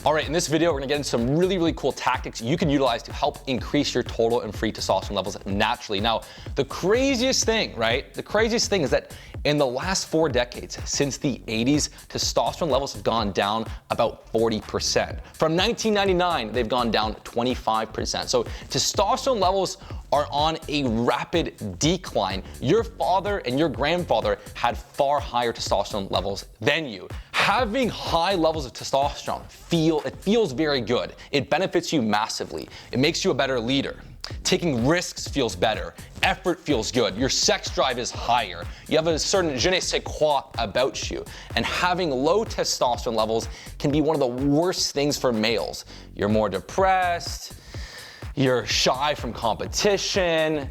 All right, in this video, we're gonna get into some really cool tactics you can utilize to help increase your total and free testosterone levels naturally. Now, the craziest thing, right? The craziest thing is that in the last 4 decades, since the 80s, testosterone levels have gone down about 40%. From 1999, they've gone down 25%. So testosterone levels are on a rapid decline. Your father and your grandfather had far higher testosterone levels than you. Having high levels of testosterone feels very good. It benefits you massively. It makes you a better leader. Taking risks feels better. Effort feels good. Your sex drive is higher. You have a certain je ne sais quoi about you. And having low testosterone levels can be one of the worst things for males. You're more depressed. You're shy from competition.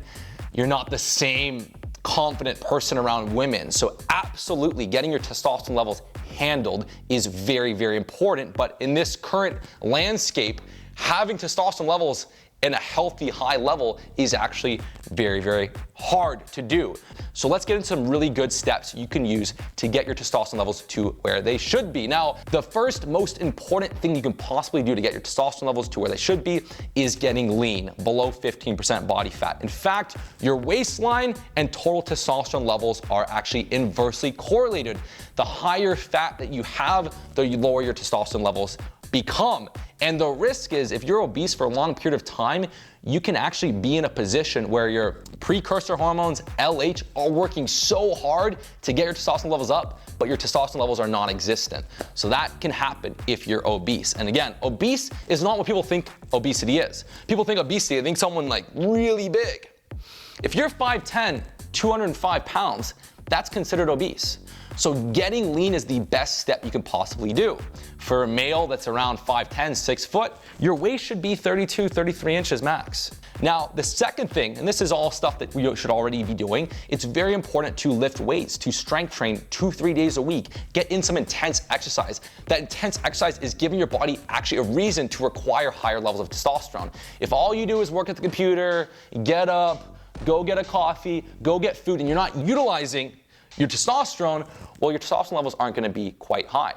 You're not the same confident person around women. So absolutely getting your testosterone levels handled is very important. But in this current landscape, having testosterone levels in a healthy high level is actually very hard to do. So let's get into some really good steps you can use to get your testosterone levels to where they should be. Now, the first most important thing you can possibly do to get your testosterone levels to where they should be is getting lean, below 15% body fat. In fact, your waistline and total testosterone levels are actually inversely correlated. The higher fat that you have, the lower your testosterone levels become. And the risk is, if you're obese for a long period of time, you can actually be in a position where your precursor hormones, LH, are working so hard to get your testosterone levels up, but your testosterone levels are non-existent. So that can happen if you're obese. And again, obese is not what people think obesity is. People think obesity, they think someone like really big. If you're 5'10", 205 pounds, that's considered obese. So getting lean is the best step you can possibly do. For a male that's around 5'10", 6 foot, your waist should be 32, 33 inches max. Now, the second thing, and this is all stuff that we should already be doing, it's very important to lift weights, to strength train 2-3 days a week, get in some intense exercise. That intense exercise is giving your body actually a reason to require higher levels of testosterone. If all you do is work at the computer, get up, go get a coffee, go get food, and you're not utilizing your testosterone, well, your testosterone levels aren't gonna be quite high.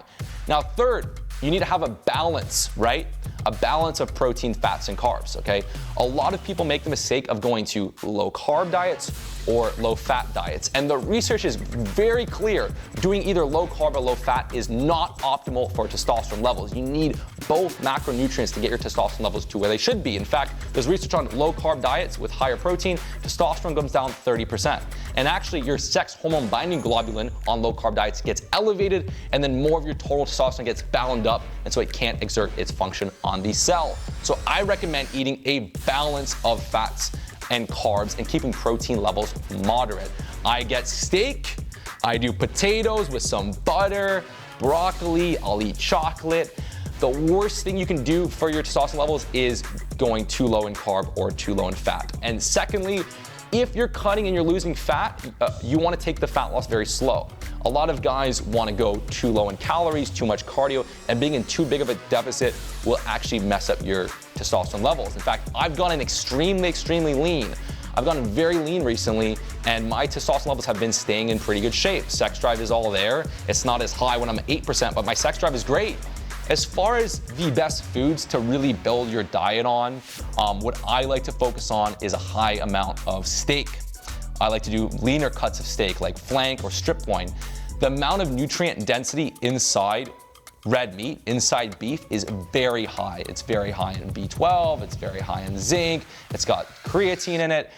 Now, third, you need to have a balance, right? A balance of protein, fats, and carbs, okay? A lot of people make the mistake of going to low carb diets or low fat diets. And the research is very clear. Doing either low carb or low fat is not optimal for testosterone levels. You need both macronutrients to get your testosterone levels to where they should be. In fact, there's research on low carb diets with higher protein, testosterone goes down 30%. And actually, your sex hormone binding globulin on low carb diets gets elevated, and then more of your total testosterone gets bound up, and so it can't exert its function on the cell. So I recommend eating a balance of fats and carbs and keeping protein levels moderate. I get steak, I do potatoes with some butter, broccoli, I'll eat chocolate. The worst thing you can do for your testosterone levels is going too low in carb or too low in fat. And secondly, if you're cutting and you're losing fat, you want to take the fat loss very slow. A lot of guys want to go too low in calories, too much cardio, and being in too big of a deficit will actually mess up your testosterone levels. In fact, I've gotten extremely lean. I've gotten very lean recently, and my testosterone levels have been staying in pretty good shape. Sex drive is all there. It's not as high when I'm at 8%, but my sex drive is great. As far as the best foods to really build your diet on, what I like to focus on is a high amount of steak. I like to do leaner cuts of steak, like flank or strip loin. The amount of nutrient density inside red meat, inside beef, is very high. It's very high in B12, it's very high in zinc, it's got creatine in it.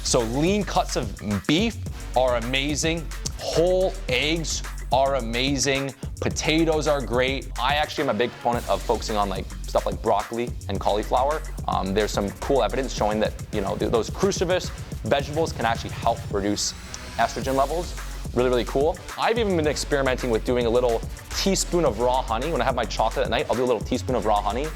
So lean cuts of beef are amazing. Whole eggs are amazing. Potatoes are great. I actually am a big proponent of focusing on like stuff like broccoli and cauliflower. There's some cool evidence showing that, you know, those cruciferous vegetables can actually help reduce estrogen levels. Really cool. I've even been experimenting with doing a little teaspoon of raw honey. When I have my chocolate at night, I'll do a little teaspoon of raw honey.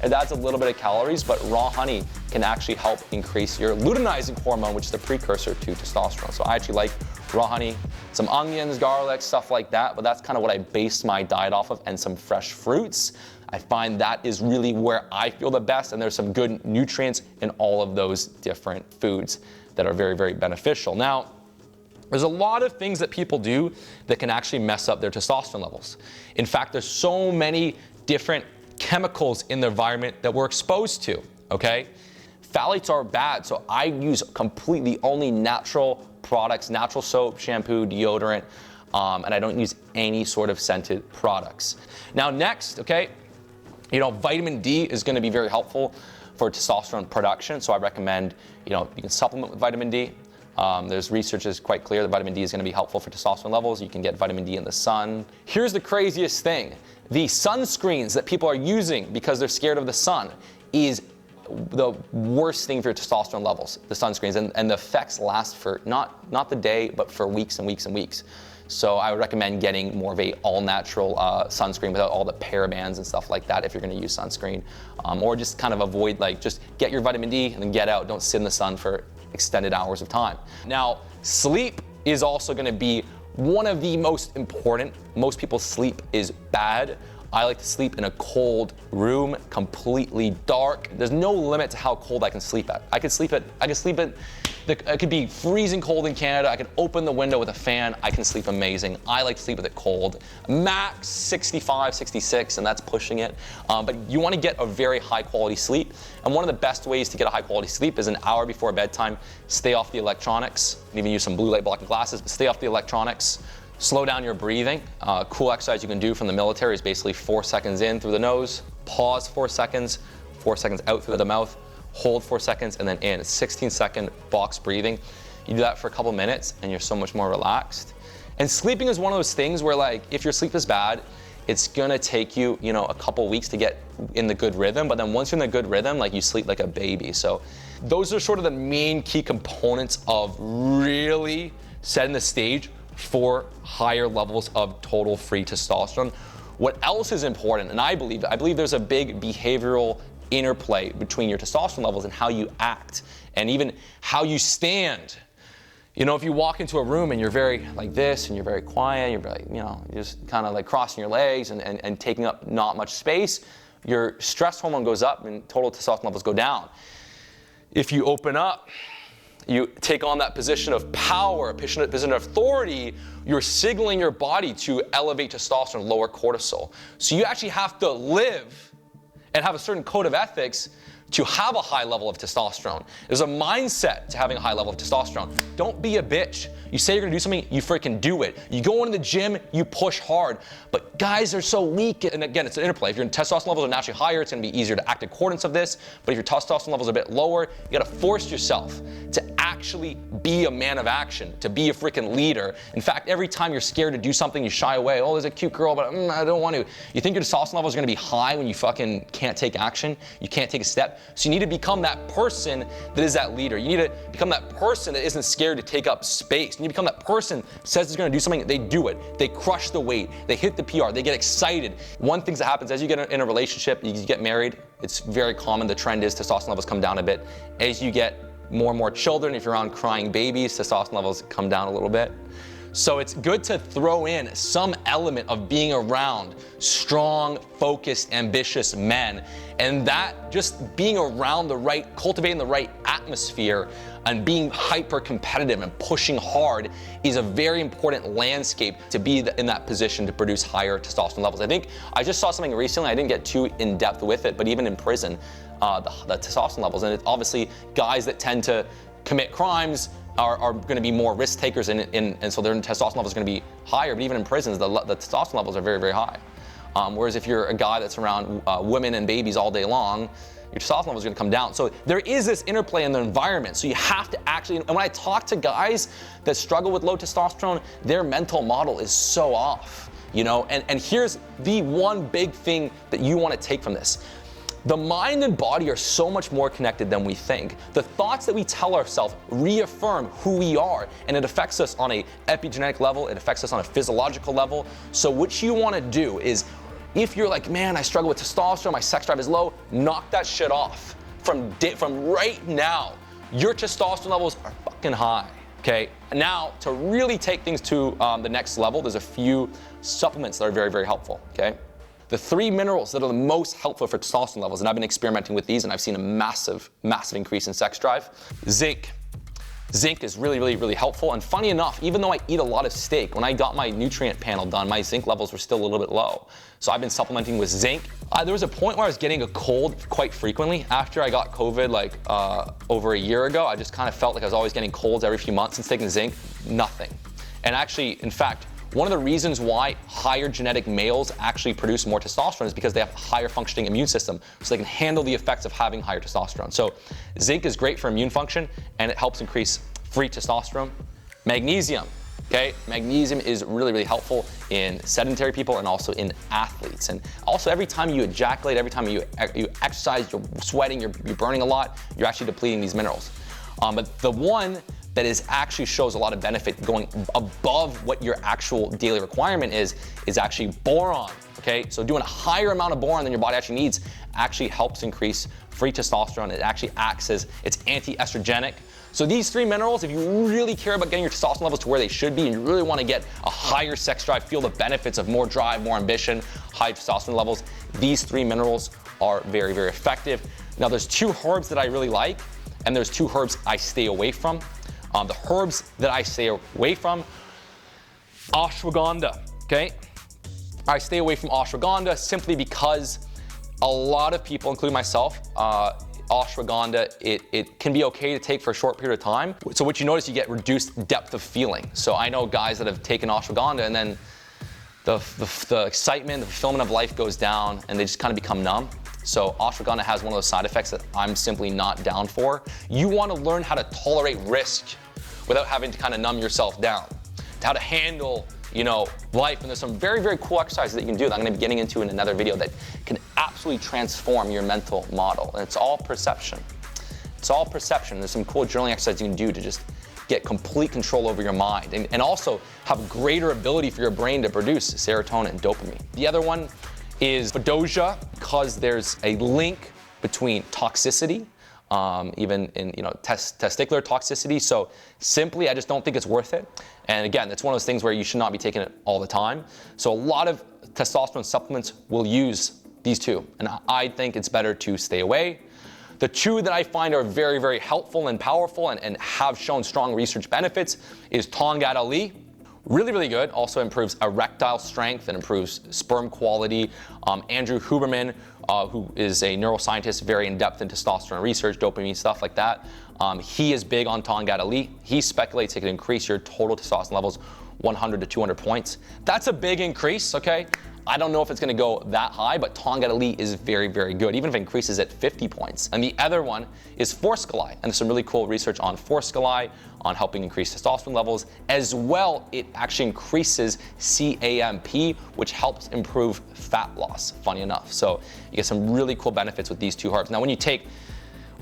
It adds a little bit of calories, but raw honey can actually help increase your luteinizing hormone, which is the precursor to testosterone. So I actually like raw honey, some onions, garlic, stuff like that, but that's kind of what I base my diet off of, and some fresh fruits. I find that is really where I feel the best, and there's some good nutrients in all of those different foods that are very beneficial. Now, there's a lot of things that people do that can actually mess up their testosterone levels. In fact, there's so many different chemicals in the environment that we're exposed to, okay? Phthalates are bad, so I use completely only natural products, natural soap, shampoo, deodorant, and I don't use any sort of scented products. Now next, okay, vitamin D is gonna be very helpful for testosterone production, so I recommend, you can supplement with vitamin D. There's research that's quite clear that vitamin D is gonna be helpful for testosterone levels. You can get vitamin D in the sun. Here's the craziest thing. The sunscreens that people are using because they're scared of the sun is the worst thing for your testosterone levels, the sunscreens, and the effects last for not the day, but for weeks and weeks and weeks. So I would recommend getting more of a all-natural sunscreen without all the parabens and stuff like that if you're gonna use sunscreen. Or just kind of avoid, just get your vitamin D and then get out, don't sit in the sun for extended hours of time. Now, sleep is also gonna be one of the most important. Most people's sleep is bad. I like to sleep in a cold room, completely dark. There's no limit to how cold I can sleep at. It could be freezing cold in Canada. I could open the window with a fan. I can sleep amazing. I like to sleep with it cold. Max 65, 66, and that's pushing it. But you want to get a very high quality sleep. And one of the best ways to get a high quality sleep is an hour before bedtime. Stay off the electronics. You can even use some blue light blocking glasses, but stay off the electronics. Slow down your breathing. Cool exercise you can do from the military is basically 4 seconds in through the nose, pause 4 seconds, 4 seconds out through the mouth, hold 4 seconds, and then in. It's 16-second box breathing. You do that for a couple minutes and you're so much more relaxed. And sleeping is one of those things where if your sleep is bad, it's gonna take you, a couple weeks to get in the good rhythm, but then once you're in the good rhythm, you sleep like a baby. So those are sort of the main key components of really setting the stage for higher levels of total free testosterone. What else is important, and I believe there's a big behavioral interplay between your testosterone levels and how you act, and even how you stand. If you walk into a room and you're very like this, and you're very quiet, you're very, you're just kind of crossing your legs and taking up not much space, your stress hormone goes up and total testosterone levels go down. If you open up, you take on that position of power, a position of authority, you're signaling your body to elevate testosterone, lower cortisol. So you actually have to live and have a certain code of ethics to have a high level of testosterone. There's a mindset to having a high level of testosterone. Don't be a bitch. You say you're gonna do something, you freaking do it. You go into the gym, you push hard. But guys are so weak, and again, it's an interplay. If your testosterone levels are naturally higher, it's gonna be easier to act in accordance of this. But if your testosterone levels are a bit lower, you gotta force yourself to actually be a man of action, to be a freaking leader. In fact, every time you're scared to do something, you shy away. Oh, there's a cute girl, but I don't want to. You think your testosterone levels are gonna be high when you fucking can't take action, you can't take a step. So you need to become that person that is that leader. You need to become that person that isn't scared to take up space. You need to become that person that says they're gonna do something, they do it. They crush the weight, they hit the PR, they get excited. One thing that happens as you get in a relationship, you get married, it's very common, the trend is testosterone levels come down a bit. As you get more and more children, if you're on crying babies, testosterone levels come down a little bit. So it's good to throw in some element of being around strong, focused, ambitious men. And that just being around cultivating the right atmosphere and being hyper competitive and pushing hard is a very important landscape to be in that position to produce higher testosterone levels. I think I just saw something recently, I didn't get too in depth with it, but even in prison, the testosterone levels, and it's obviously guys that tend to commit crimes are going to be more risk takers, and so their testosterone levels are going to be higher. But even in prisons, the testosterone levels are very, very high. Whereas if you're a guy that's around women and babies all day long, your testosterone levels are going to come down. So there is this interplay in the environment. So you have to actually, and when I talk to guys that struggle with low testosterone, their mental model is so off, and here's the one big thing that you want to take from this. The mind and body are so much more connected than we think. The thoughts that we tell ourselves reaffirm who we are, and it affects us on a epigenetic level, it affects us on a physiological level. So what you want to do is, if you're like, man, I struggle with testosterone, my sex drive is low, knock that shit off. From right now, your testosterone levels are fucking high, okay? Now, to really take things to the next level, there's a few supplements that are very, very helpful, okay? The 3 minerals that are the most helpful for testosterone levels, and I've been experimenting with these and I've seen a massive, massive increase in sex drive. Zinc, zinc is really, really, really helpful. And funny enough, even though I eat a lot of steak, when I got my nutrient panel done, my zinc levels were still a little bit low. So I've been supplementing with zinc. There was a point where I was getting a cold quite frequently. After I got COVID like over a year ago, I just kind of felt like I was always getting colds every few months. Since taking zinc, nothing. And actually, in fact, one of the reasons why higher genetic males actually produce more testosterone is because they have a higher functioning immune system, so they can handle the effects of having higher testosterone. So zinc is great for immune function, and it helps increase free testosterone. Magnesium, okay? Magnesium is really, really helpful in sedentary people and also in athletes. And also every time you ejaculate, every time you exercise, you're sweating, you're burning a lot, you're actually depleting these minerals. But the one that actually shows a lot of benefit going above what your actual daily requirement is actually boron, okay? So doing a higher amount of boron than your body actually needs actually helps increase free testosterone. It actually acts as, it's anti-estrogenic. So these 3 minerals, if you really care about getting your testosterone levels to where they should be and you really want to get a higher sex drive, feel the benefits of more drive, more ambition, high testosterone levels, these 3 minerals are very, very effective. Now there's 2 herbs that I really like, and there's 2 herbs I stay away from. The herbs that I stay away from, ashwagandha, okay? I stay away from ashwagandha simply because a lot of people, including myself, ashwagandha, it can be okay to take for a short period of time. So what you notice, you get reduced depth of feeling. So I know guys that have taken ashwagandha and then the excitement, the fulfillment of life goes down and they just kind of become numb. So ashwagandha has one of those side effects that I'm simply not down for. You want to learn how to tolerate risk without having to kind of numb yourself down, how to handle, life. And there's some very, very cool exercises that you can do that I'm going to be getting into in another video that can absolutely transform your mental model. And it's all perception. It's all perception. There's some cool journaling exercises you can do to just get complete control over your mind and also have greater ability for your brain to produce serotonin and dopamine. The other one is Fadoja, because there's a link between toxicity, even in testicular toxicity. So simply, I just don't think it's worth it. And again, it's one of those things where you should not be taking it all the time. So a lot of testosterone supplements will use these 2, and I think it's better to stay away. The 2 that I find are very, very helpful and powerful and have shown strong research benefits is Tongkat Ali. Really, really good. Also improves erectile strength and improves sperm quality. Andrew Huberman, who is a neuroscientist, very in-depth in testosterone research, dopamine, stuff like that. He is big on Tongkat Ali. He speculates it can increase your total testosterone levels 100 to 200 points. That's a big increase, okay? I don't know if it's going to go that high, but Tongkat Ali is very, very good, even if it increases at 50 points. And the other one is Forskolai, and there's some really cool research on Forskolai, on helping increase testosterone levels. As well, it actually increases CAMP, which helps improve fat loss, funny enough. So you get some really cool benefits with these 2 herbs. Now, when you take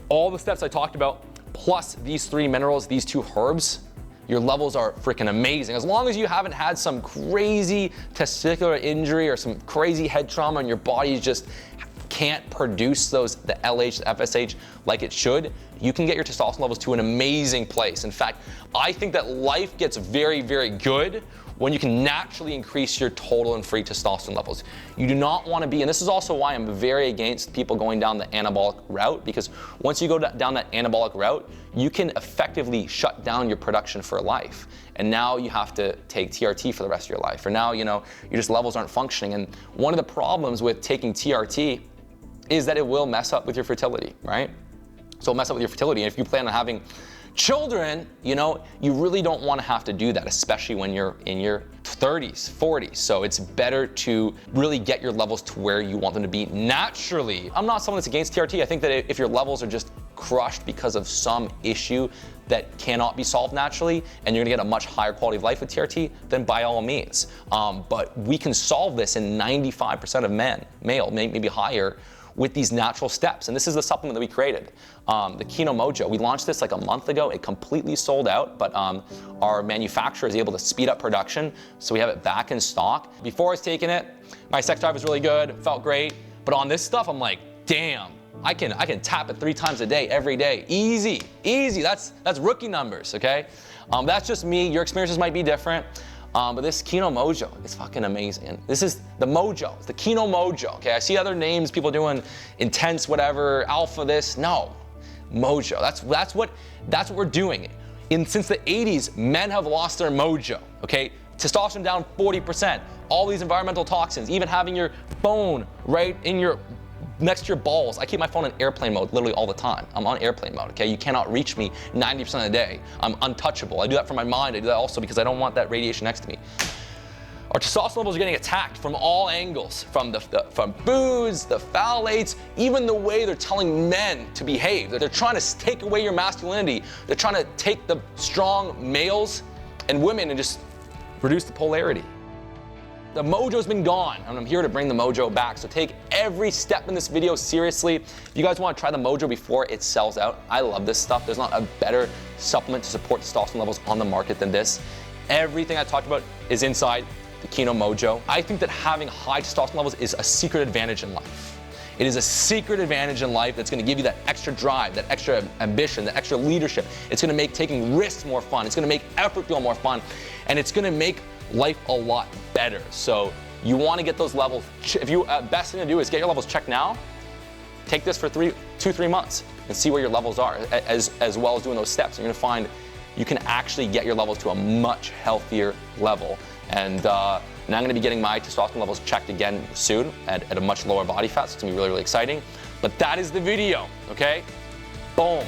all the steps I talked about, plus these 3 minerals, these 2 herbs, your levels are freaking amazing. As long as you haven't had some crazy testicular injury or some crazy head trauma and your body just can't produce the LH, the FSH like it should, you can get your testosterone levels to an amazing place. In fact, I think that life gets very, very good when you can naturally increase your total and free testosterone levels. You do not want to be, and this is also why I'm very against people going down the anabolic route, because once you go down that anabolic route, you can effectively shut down your production for life. And now you have to take TRT for the rest of your life. Or now, your just levels aren't functioning. And one of the problems with taking TRT is that it will mess up with your fertility, right? So it'll mess up with your fertility. And if you plan on having children, you really don't want to have to do that, especially when you're in your 30s, 40s. So it's better to really get your levels to where you want them to be naturally. I'm not someone that's against TRT. I think that if your levels are just crushed because of some issue that cannot be solved naturally, and you're gonna get a much higher quality of life with TRT, then by all means. But we can solve this in 95% of men, male, maybe higher, with these natural steps. And this is the supplement that we created, the Kino Mojo. We launched this like a month ago. It completely sold out, but our manufacturer is able to speed up production, so we have it back in stock. Before I was taking it, my sex drive was really good, felt great, but on this stuff, I'm like, damn, I can tap it 3 times a day, every day, easy, that's rookie numbers, okay? That's just me, your experiences might be different. But this Kino Mojo is fucking amazing. And this is the Mojo, it's the Kino Mojo, okay? I see other names, people doing intense whatever, alpha this, no, Mojo, that's what we're doing. Since the 80s, men have lost their mojo, okay? Testosterone down 40%, all these environmental toxins, even having your phone right in your, next to your balls. I keep my phone in airplane mode literally all the time. I'm on airplane mode, okay? You cannot reach me 90% of the day. I'm untouchable. I do that for my mind. I do that also because I don't want that radiation next to me. Our testosterone levels are getting attacked from all angles, from from foods, the phthalates, even the way they're telling men to behave. They're trying to take away your masculinity. They're trying to take the strong males and women and just reduce the polarity. The mojo's been gone, and I'm here to bring the mojo back. So take every step in this video seriously. If you guys want to try the mojo before it sells out, I love this stuff. There's not a better supplement to support testosterone levels on the market than this. Everything I talked about is inside the Kino Mojo. I think that having high testosterone levels is a secret advantage in life. It is a secret advantage in life that's going to give you that extra drive, that extra ambition, that extra leadership. It's going to make taking risks more fun. It's going to make effort feel more fun. And it's going to make life a lot better. So you want to get those levels. If you best thing to do is get your levels checked now. Take this for 2-3 months and see where your levels are, as well as doing those steps. You're going to find you can actually get your levels to a much healthier level. And now I'm going to be getting my testosterone levels checked again soon at a much lower body fat, so it's going to be really, really exciting. But that is the video, okay? Boom.